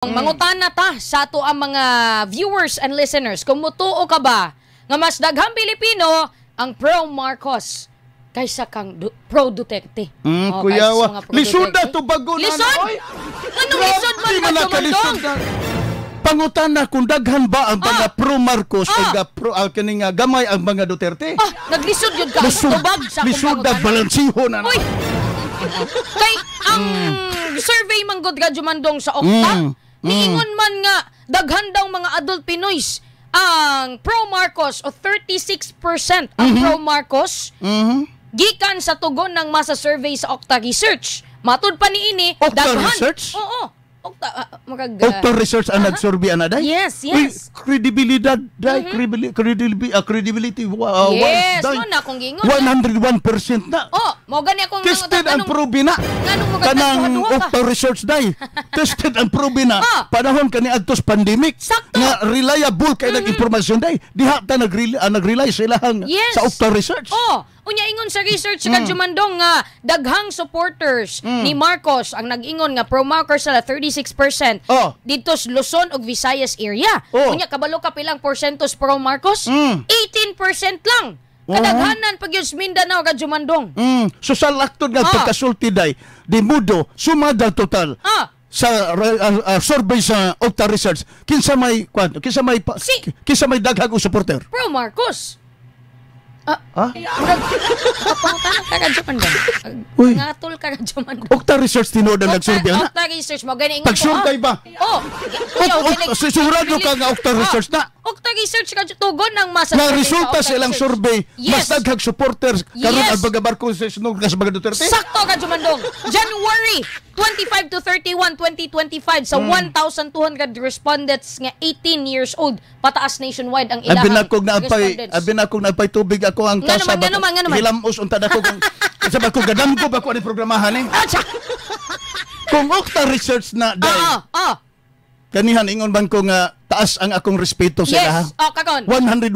Mangutana ta sa ato ang mga viewers and listeners kung mutuo ka ba nga mas daghang Pilipino ang pro Marcos kaysa kang pro Duterte. Kuyawa, lisod na to bago na. Lisod? Anong lisod man ka Jomandong? Pangutana kung daghan ba ang mga pro Marcos o pro kaning gamay ang mga Duterte? Naglisod yun ka. Tubag sa lisod na balansiho na. Uy! Kay ang survey man gud Jomandong sa Okta, niingon man nga daghan daw mga adult Pinoys ang pro Marcos o 36% ang pro Marcos gikan sa tugon ng masa survey sa Okta Research. Matud pa niini Okta Research? Oo. Okta Research ang nagsurvey ana day? Yes. Credibility day, credibility yes, no na kung gingon 101% na. Mo gani akong tested ang probe na. Kanang Okta Research day. Tested ang probe na. Panahon kani adtos pandemic. Sakto. Nga reliable kay nag impormasyon day. Diha ta nag-rely sa ilahang sa Okta Research. Unya ingon sa research sa Jomandong nga daghang supporters ni Marcos ang nag-ingon nga pro Marcos na 36% dito sa Luzon ug Visayas area. Unya kabalo ka pilang porsentos pro Marcos? 18% lang. Kadaghanan pag yung Mindanao ka Jomandong. So sa laktod nga pagkasulti day, di mudo sumada total. Sa survey sa Okta Research kinsa may daghang supporter pro Marcos. Kapangutana ka Jomandong. Ngatol ka Jomandong. Okta Research tinuod ang nagsurvey na. Okta Research mo gani ingon. Pagsurvey ba? Sigurado ka nga Okta Research na. Okta Research ka tugon ng masa. Na resulta sa ilang survey, mas daghang supporters karon ang mga Marcos sa sunod nga sa mga Duterte. Sakto ka Jomandong. January 25 to 31, 2025 sa 1,200 respondents nga 18 years old pataas nationwide ang ilang respondents. Abi na kong napay tubig ako ang kasa ba. Hilamos unta ako kung sa ba ko gadam ko ba ko ani programahan Kung Okta Research na day. Kanihan ingon man ko nga taas ang akong respeto sa ilaha. 101%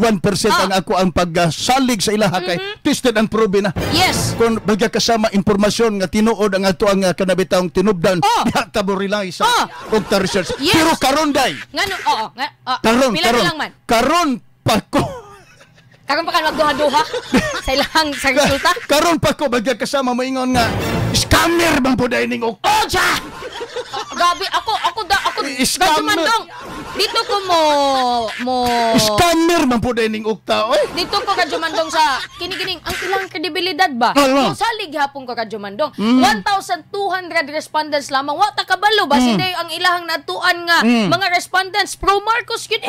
ang ako ang pagsalig sa ilaha kay tested and proven na. Yes. Kung bagya kasama impormasyon nga tinuod ang ato ang kanabitang tinubdan, diha ta mo rely sa Okta Research. Pero karon day. Ngano Karon pa ko. Karon pa ka magduha-duha sa ilahang sa resulta. Karon pa ko bagya kasama maingon nga scammer bang po day ning Okta. Gabi ako Jomandong. Dito ko mo scammer man po din ning Okta oy. Dito ko Jomandong sa kinikining ang ilang kredibilidad ba? Kung salig hapon ko Jomandong. 1,200 respondents lamang wa ta kabalo ba ang ilahang natuan nga mga respondents pro Marcos gyud.